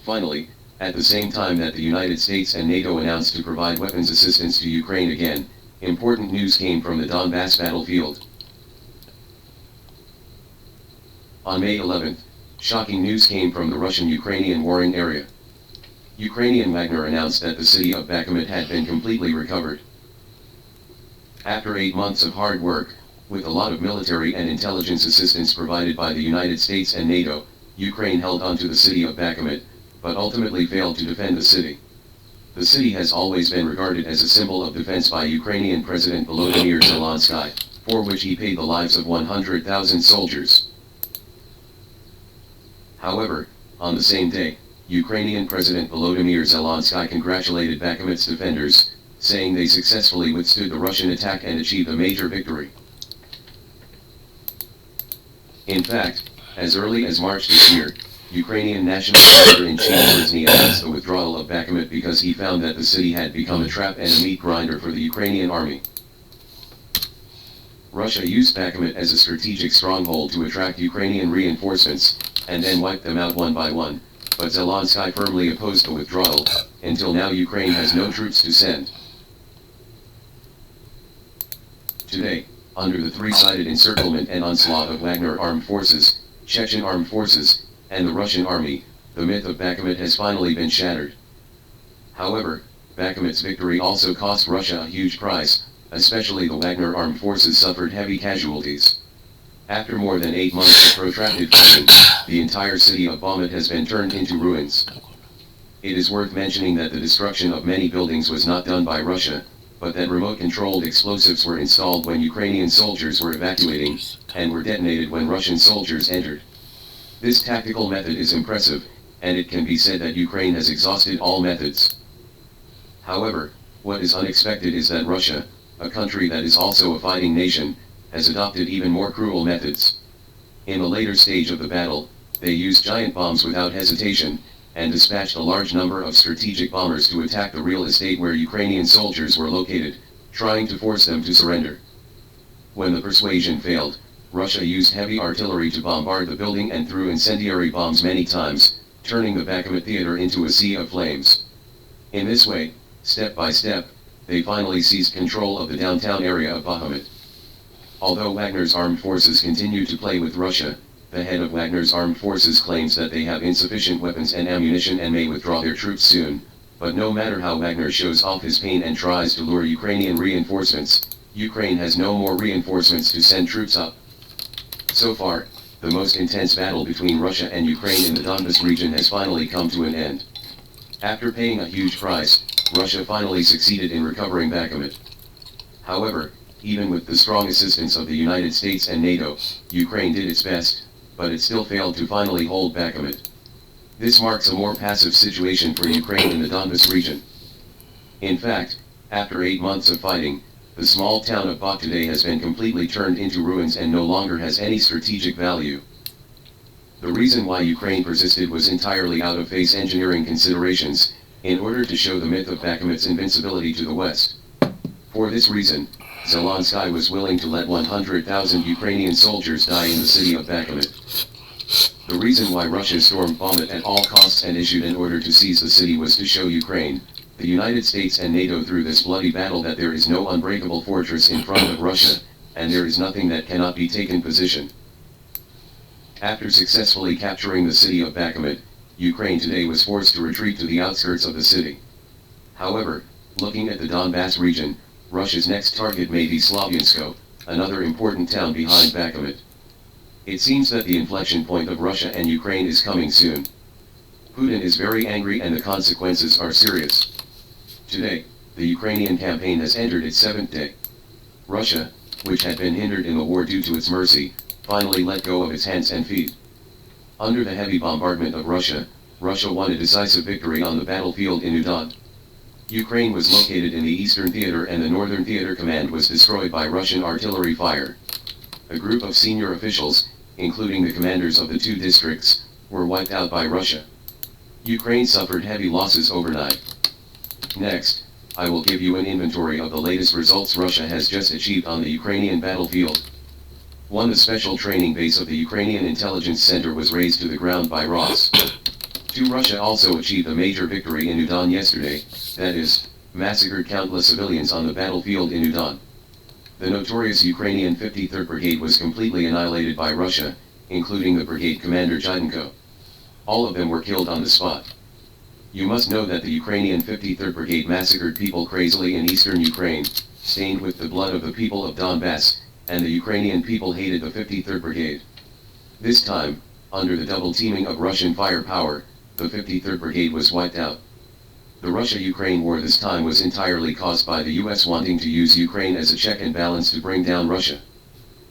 Finally, at the same time that the United States and NATO announced to provide weapons assistance to Ukraine again, important news came from the Donbass battlefield. On May 11th, shocking news came from the Russian-Ukrainian warring area. Ukrainian Wagner announced that the city of Bakhmut had been completely recovered. After 8 months of hard work, with a lot of military and intelligence assistance provided by the United States and NATO, Ukraine held on to the city of Bakhmut, but ultimately failed to defend the city. The city has always been regarded as a symbol of defense by Ukrainian President Volodymyr Zelensky, for which he paid the lives of 100,000 soldiers. However, on the same day, Ukrainian President Volodymyr Zelensky congratulated Bakhmut's defenders, saying they successfully withstood the Russian attack and achieved a major victory. In fact, as early as March this year, Ukrainian National Commander-in-Chief Grozny announced the withdrawal of Bakhmut because he found that the city had become a trap and a meat grinder for the Ukrainian army. Russia used Bakhmut as a strategic stronghold to attract Ukrainian reinforcements, and then wipe them out one by one, but Zelensky firmly opposed the withdrawal. Until now Ukraine has no troops to send. Today, under the three-sided encirclement and onslaught of Wagner armed forces, Chechen armed forces, and the Russian army, the myth of Bakhmut has finally been shattered. However, Bakhmut's victory also cost Russia a huge price, especially the Wagner armed forces suffered heavy casualties. After more than 8 months of protracted fighting, the entire city of Bakhmut has been turned into ruins. It is worth mentioning that the destruction of many buildings was not done by Russia, but that remote-controlled explosives were installed when Ukrainian soldiers were evacuating, and were detonated when Russian soldiers entered. This tactical method is impressive, and it can be said that Ukraine has exhausted all methods. However, what is unexpected is that Russia, a country that is also a fighting nation, has adopted even more cruel methods. In the later stage of the battle, they used giant bombs without hesitation, and dispatched a large number of strategic bombers to attack the real estate where Ukrainian soldiers were located, trying to force them to surrender. When the persuasion failed, Russia used heavy artillery to bombard the building and threw incendiary bombs many times, turning the Bakhmut theater into a sea of flames. In this way, step by step, they finally seized control of the downtown area of Bakhmut. Although Wagner's armed forces continue to play with Russia, the head of Wagner's armed forces claims that they have insufficient weapons and ammunition and may withdraw their troops soon, but no matter how Wagner shows off his pain and tries to lure Ukrainian reinforcements, Ukraine has no more reinforcements to send troops up. So far, the most intense battle between Russia and Ukraine in the Donbas region has finally come to an end. After paying a huge price, Russia finally succeeded in recovering Bakhmut. However, even with the strong assistance of the United States and NATO, Ukraine did its best, but it still failed to finally hold Bakhmut. This marks a more passive situation for Ukraine in the Donbas region. In fact, after 8 months of fighting, the small town of Bakhmut today has been completely turned into ruins and no longer has any strategic value. The reason why Ukraine persisted was entirely out of phase engineering considerations, in order to show the myth of Bakhmut's invincibility to the west. For this reason, Zelensky was willing to let 100,000 Ukrainian soldiers die in the city of Bakhmut. The reason why Russia stormed Bakhmut at all costs and issued an order to seize the city was to show Ukraine, the United States and NATO through this bloody battle that there is no unbreakable fortress in front of Russia, and there is nothing that cannot be taken position. After successfully capturing the city of Bakhmut, Ukraine today was forced to retreat to the outskirts of the city. However, looking at the Donbass region, Russia's next target may be Slavyansk, another important town behind Bakhmut. It seems that the inflection point of Russia and Ukraine is coming soon. Putin is very angry and the consequences are serious. Today, the Ukrainian campaign has entered its 7th day. Russia, which had been hindered in the war due to its mercy, finally let go of its hands and feet. Under the heavy bombardment of Russia, Russia won a decisive victory on the battlefield in Udon. Ukraine was located in the Eastern Theater and the Northern Theater Command was destroyed by Russian artillery fire. A group of senior officials, including the commanders of the 2 districts, were wiped out by Russia. Ukraine suffered heavy losses overnight. Next, I will give you an inventory of the latest results Russia has just achieved on the Ukrainian battlefield. 1. The special training base of the Ukrainian Intelligence Center was razed to the ground by Ross. 2. Russia also achieved a major victory in Udon yesterday, that is, massacred countless civilians on the battlefield in Udon. The notorious Ukrainian 53rd Brigade was completely annihilated by Russia, including the brigade commander Jidenko. All of them were killed on the spot. You must know that the Ukrainian 53rd Brigade massacred people crazily in eastern Ukraine, stained with the blood of the people of Donbass, and the Ukrainian people hated the 53rd Brigade. This time, under the double teaming of Russian firepower, the 53rd Brigade was wiped out. The Russia-Ukraine war this time was entirely caused by the US wanting to use Ukraine as a check and balance to bring down Russia.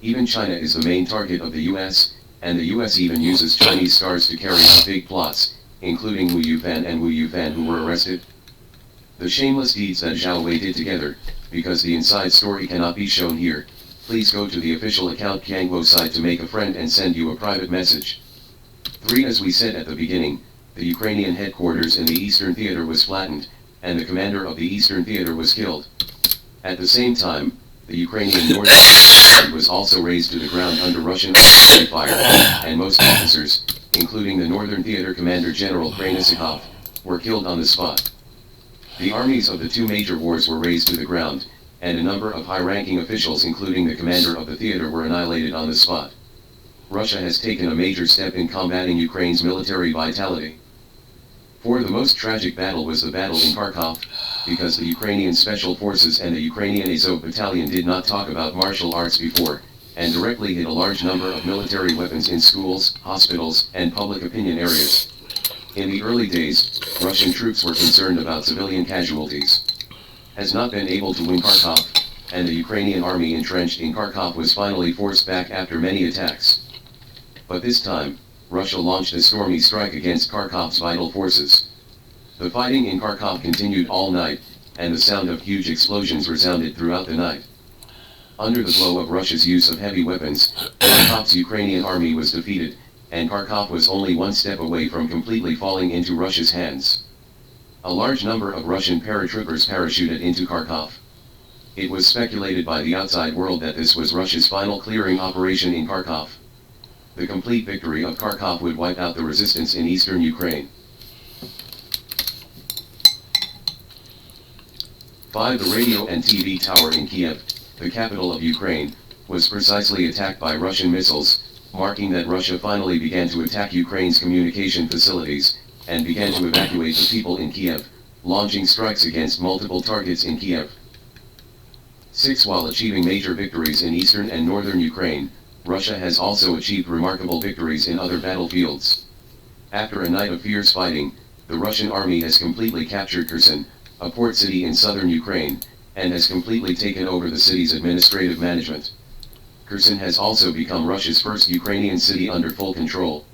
Even China is the main target of the US, and the US even uses Chinese stars to carry out big plots, including Wu Yufan and Wu Yufan who were arrested. The shameless deeds that Zhao Wei did together, because the inside story cannot be shown here, please go to the official account Kangwo site to make a friend and send you a private message. 3. As we said at the beginning, the Ukrainian headquarters in the Eastern Theater was flattened, and the commander of the Eastern Theater was killed. At the same time, the Ukrainian Northern Theater was also razed to the ground under Russian artillery fire, and most officers, including the Northern Theater Commander General Krasnikov, were killed on the spot. The armies of the two major wars were razed to the ground, and a number of high-ranking officials including the commander of the theater were annihilated on the spot. Russia has taken a major step in combating Ukraine's military vitality. 4. The most tragic battle was the battle in Kharkov, because the Ukrainian Special Forces and the Ukrainian Azov Battalion did not talk about martial arts before, and directly hit a large number of military weapons in schools, hospitals, and public opinion areas. In the early days, Russian troops were concerned about civilian casualties. Has not been able to win Kharkov, and the Ukrainian army entrenched in Kharkov was finally forced back after many attacks. But this time, Russia launched a stormy strike against Kharkov's vital forces. The fighting in Kharkov continued all night, and the sound of huge explosions resounded throughout the night. Under the blow of Russia's use of heavy weapons, Kharkov's Ukrainian army was defeated, and Kharkov was only one step away from completely falling into Russia's hands. A large number of Russian paratroopers parachuted into Kharkov. It was speculated by the outside world that this was Russia's final clearing operation in Kharkov. The complete victory of Kharkov would wipe out the resistance in eastern Ukraine. 5. The radio and TV tower in Kiev, the capital of Ukraine, was precisely attacked by Russian missiles, marking that Russia finally began to attack Ukraine's communication facilities, and began to evacuate the people in Kiev, launching strikes against multiple targets in Kiev. 6. While achieving major victories in eastern and northern Ukraine, Russia has also achieved remarkable victories in other battlefields. After a night of fierce fighting, the Russian army has completely captured Kherson, a port city in southern Ukraine, and has completely taken over the city's administrative management. Kherson has also become Russia's first Ukrainian city under full control.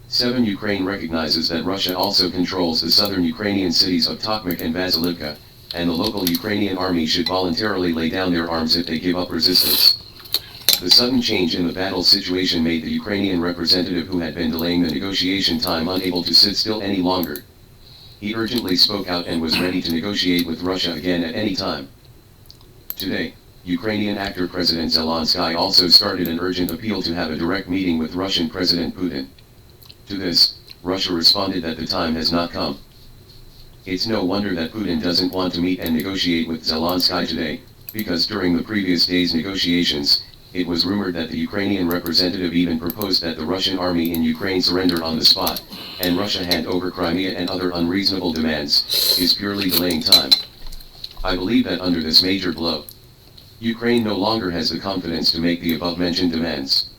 7. Ukraine recognizes that Russia also controls the southern Ukrainian cities of Tokmak and Vasilivka, and the local Ukrainian army should voluntarily lay down their arms if they give up resistance. The sudden change in the battle situation made the Ukrainian representative who had been delaying the negotiation time unable to sit still any longer. He urgently spoke out and was ready to negotiate with Russia again at any time. Today, Ukrainian actor President Zelensky also started an urgent appeal to have a direct meeting with Russian President Putin. To this, Russia responded that the time has not come. It's no wonder that Putin doesn't want to meet and negotiate with Zelensky today, because during the previous day's negotiations, it was rumored that the Ukrainian representative even proposed that the Russian army in Ukraine surrender on the spot, and Russia hand over Crimea and other unreasonable demands, is purely delaying time. I believe that under this major blow, Ukraine no longer has the confidence to make the above-mentioned demands.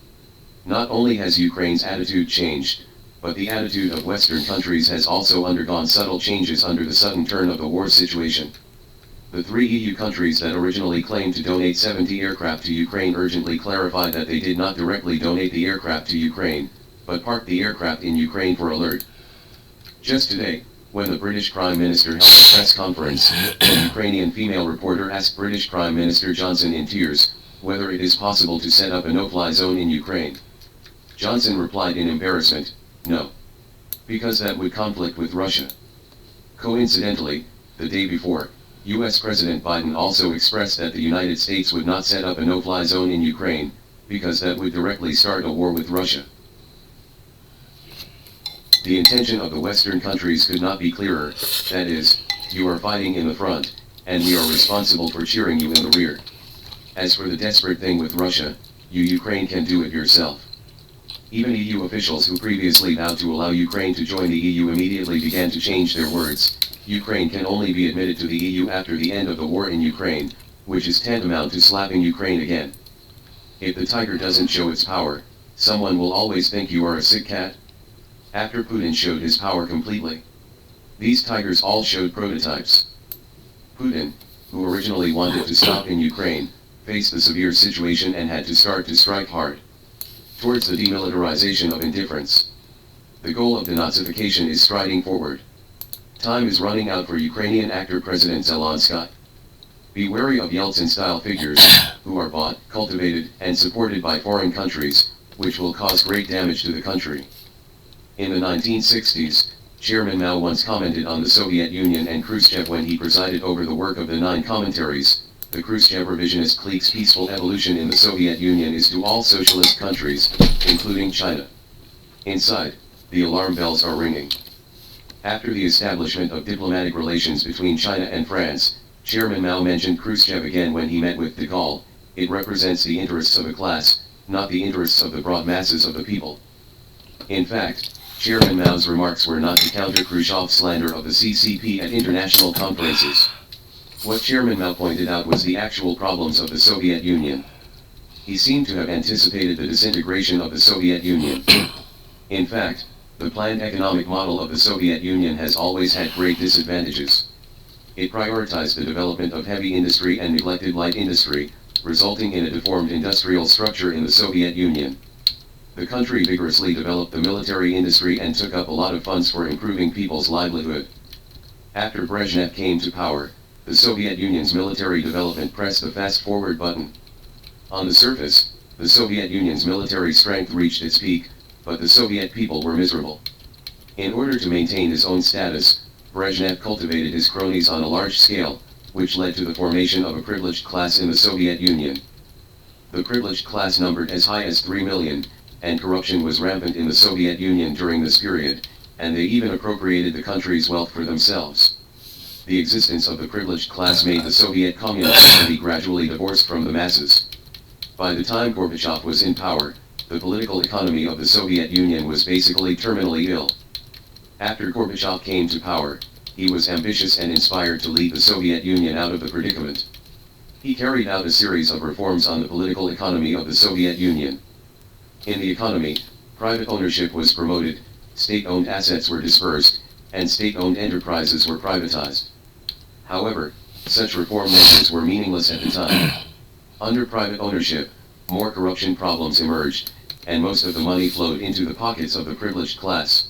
Not only has Ukraine's attitude changed, but the attitude of Western countries has also undergone subtle changes under the sudden turn of the war situation. The 3 EU countries that originally claimed to donate 70 aircraft to Ukraine urgently clarified that they did not directly donate the aircraft to Ukraine, but parked the aircraft in Ukraine for alert. Just today, when the British Prime Minister held a press conference, a Ukrainian female reporter asked British Prime Minister Johnson in tears whether it is possible to set up a no-fly zone in Ukraine. Johnson replied in embarrassment, "No. Because that would conflict with Russia." Coincidentally, the day before, US President Biden also expressed that the United States would not set up a no-fly zone in Ukraine, because that would directly start a war with Russia. The intention of the Western countries could not be clearer, that is, you are fighting in the front, and we are responsible for cheering you in the rear. As for the desperate thing with Russia, you Ukraine can do it yourself. Even EU officials who previously vowed to allow Ukraine to join the EU immediately began to change their words. Ukraine can only be admitted to the EU after the end of the war in Ukraine, which is tantamount to slapping Ukraine again. If the tiger doesn't show its power, someone will always think you are a sick cat. After Putin showed his power completely, these tigers all showed prototypes. Putin, who originally wanted to stop in Ukraine, faced the severe situation and had to start to strike hard towards the demilitarization of indifference. The goal of denazification is striding forward. Time is running out for Ukrainian actor President Zelensky. Be wary of Yeltsin-style figures, who are bought, cultivated, and supported by foreign countries, which will cause great damage to the country. In the 1960s, Chairman Mao once commented on the Soviet Union and Khrushchev when he presided over the work of the 9 commentaries. The Khrushchev revisionist clique's peaceful evolution in the Soviet Union is to all socialist countries, including China. Inside, the alarm bells are ringing. After the establishment of diplomatic relations between China and France, Chairman Mao mentioned Khrushchev again when he met with de Gaulle. It represents the interests of a class, not the interests of the broad masses of the people. In fact, Chairman Mao's remarks were not to counter Khrushchev's slander of the CCP at international conferences. What Chairman Mao pointed out was the actual problems of the Soviet Union. He seemed to have anticipated the disintegration of the Soviet Union. In fact, the planned economic model of the Soviet Union has always had great disadvantages. It prioritized the development of heavy industry and neglected light industry, resulting in a deformed industrial structure in the Soviet Union. The country vigorously developed the military industry and took up a lot of funds for improving people's livelihood. After Brezhnev came to power, the Soviet Union's military development pressed the fast-forward button. On the surface, the Soviet Union's military strength reached its peak, but the Soviet people were miserable. In order to maintain his own status, Brezhnev cultivated his cronies on a large scale, which led to the formation of a privileged class in the Soviet Union. The privileged class numbered as high as 3 million, and corruption was rampant in the Soviet Union during this period, and they even appropriated the country's wealth for themselves. The existence of the privileged class made the Soviet Communist Party gradually divorced from the masses. By the time Gorbachev was in power, the political economy of the Soviet Union was basically terminally ill. After Gorbachev came to power, he was ambitious and inspired to lead the Soviet Union out of the predicament. He carried out a series of reforms on the political economy of the Soviet Union. In the economy, private ownership was promoted, state-owned assets were dispersed, and state-owned enterprises were privatized. However, such reform measures were meaningless at the time. Under private ownership, more corruption problems emerged, and most of the money flowed into the pockets of the privileged class.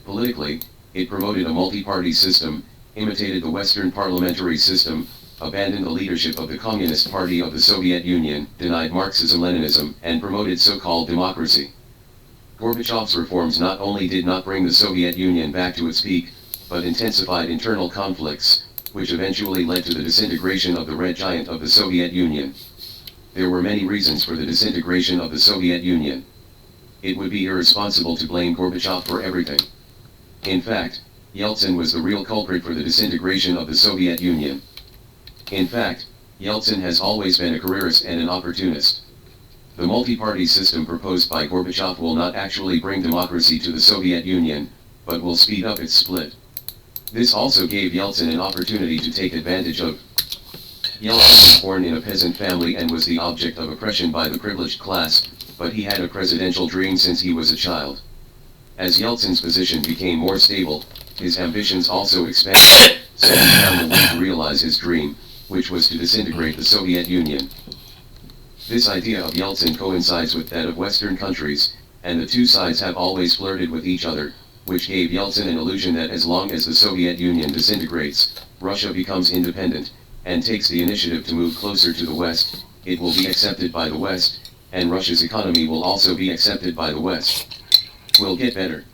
Politically, it promoted a multi-party system, imitated the Western parliamentary system, abandoned the leadership of the Communist Party of the Soviet Union, denied Marxism-Leninism, and promoted so-called democracy. Gorbachev's reforms not only did not bring the Soviet Union back to its peak, but intensified internal conflicts, which eventually led to the disintegration of the red giant of the Soviet Union. There were many reasons for the disintegration of the Soviet Union. It would be irresponsible to blame Gorbachev for everything. In fact, Yeltsin was the real culprit for the disintegration of the Soviet Union. In fact, Yeltsin has always been a careerist and an opportunist. The multi-party system proposed by Gorbachev will not actually bring democracy to the Soviet Union, but will speed up its split. This also gave Yeltsin an opportunity to take advantage of. Yeltsin was born in a peasant family and was the object of oppression by the privileged class, but he had a presidential dream since he was a child. As Yeltsin's position became more stable, his ambitions also expanded, so he found a way to realize his dream, which was to disintegrate the Soviet Union. This idea of Yeltsin coincides with that of Western countries, and the two sides have always flirted with each other, which gave Yeltsin an illusion that as long as the Soviet Union disintegrates, Russia becomes independent, and takes the initiative to move closer to the West, it will be accepted by the West, and Russia's economy will also be accepted by the West. Will get better.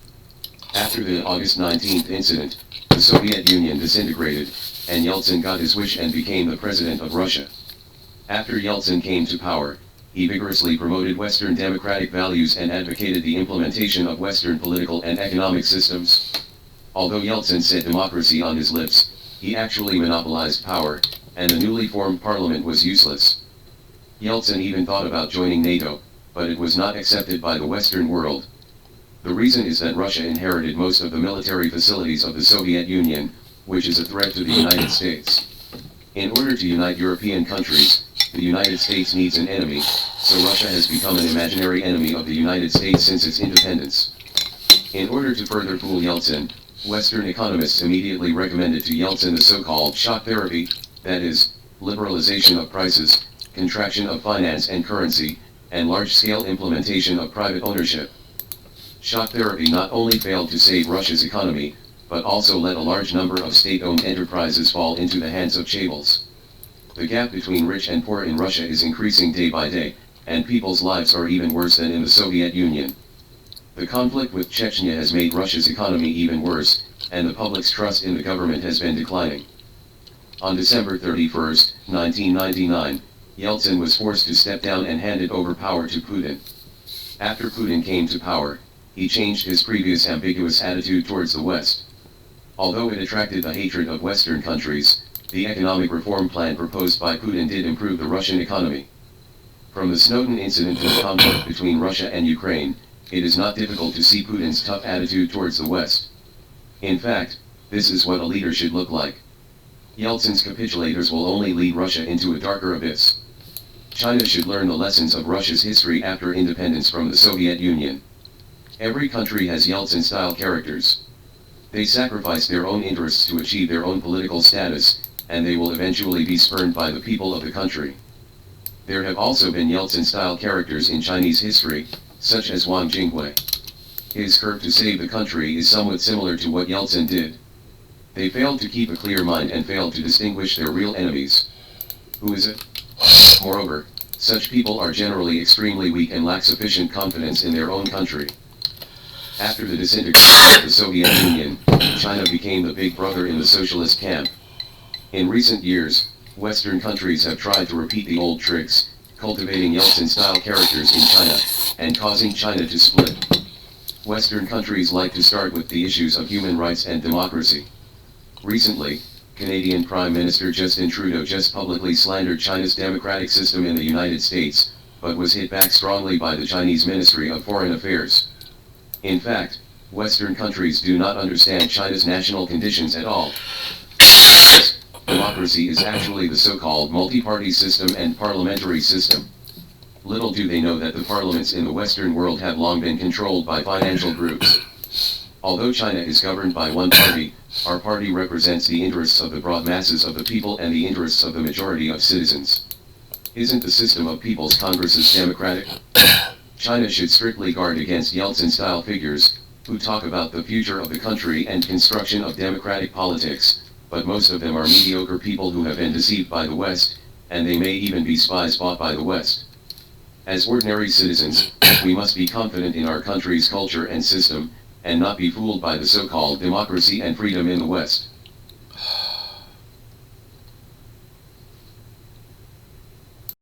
After the August 19th incident, the Soviet Union disintegrated, and Yeltsin got his wish and became the president of Russia. After Yeltsin came to power, he vigorously promoted Western democratic values and advocated the implementation of Western political and economic systems. Although Yeltsin said democracy on his lips, he actually monopolized power, and the newly formed parliament was useless. Yeltsin even thought about joining NATO, but it was not accepted by the Western world. The reason is that Russia inherited most of the military facilities of the Soviet Union, which is a threat to the United States. In order to unite European countries, the United States needs an enemy, so Russia has become an imaginary enemy of the United States since its independence. In order to further fool Yeltsin, Western economists immediately recommended to Yeltsin the so-called shock therapy, that is, liberalization of prices, contraction of finance and currency, and large-scale implementation of private ownership. Shock therapy not only failed to save Russia's economy, but also let a large number of state-owned enterprises fall into the hands of chaebols. The gap between rich and poor in Russia is increasing day by day, and people's lives are even worse than in the Soviet Union. The conflict with Chechnya has made Russia's economy even worse, and the public's trust in the government has been declining. On December 31, 1999, Yeltsin was forced to step down and handed over power to Putin. After Putin came to power, he changed his previous ambiguous attitude towards the West. Although it attracted the hatred of Western countries, the economic reform plan proposed by Putin did improve the Russian economy. From the Snowden incident to the conflict between Russia and Ukraine, it is not difficult to see Putin's tough attitude towards the West. In fact, this is what a leader should look like. Yeltsin's capitulators will only lead Russia into a darker abyss. China should learn the lessons of Russia's history after independence from the Soviet Union. Every country has Yeltsin-style characters. They sacrifice their own interests to achieve their own political status, and they will eventually be spurned by the people of the country. There have also been Yeltsin-style characters in Chinese history, such as Wang Jinghui. His curve to save the country is somewhat similar to what Yeltsin did. They failed to keep a clear mind and failed to distinguish their real enemies. Who is it? Moreover, such people are generally extremely weak and lack sufficient confidence in their own country. After the disintegration of the Soviet Union, China became the big brother in the socialist camp. In recent years, Western countries have tried to repeat the old tricks, cultivating Yeltsin-style characters in China, and causing China to split. Western countries like to start with the issues of human rights and democracy. Recently, Canadian Prime Minister Justin Trudeau just publicly slandered China's democratic system in the United States, but was hit back strongly by the Chinese Ministry of Foreign Affairs. In fact, Western countries do not understand China's national conditions at all. Democracy is actually the so-called multi-party system and parliamentary system. Little do they know that the parliaments in the Western world have long been controlled by financial groups. Although China is governed by one party, our party represents the interests of the broad masses of the people and the interests of the majority of citizens. Isn't the system of people's congresses democratic? China should strictly guard against Yeltsin-style figures, who talk about the future of the country and construction of democratic politics, but most of them are mediocre people who have been deceived by the West, and they may even be spies bought by the West. As ordinary citizens, we must be confident in our country's culture and system, and not be fooled by the so-called democracy and freedom in the West.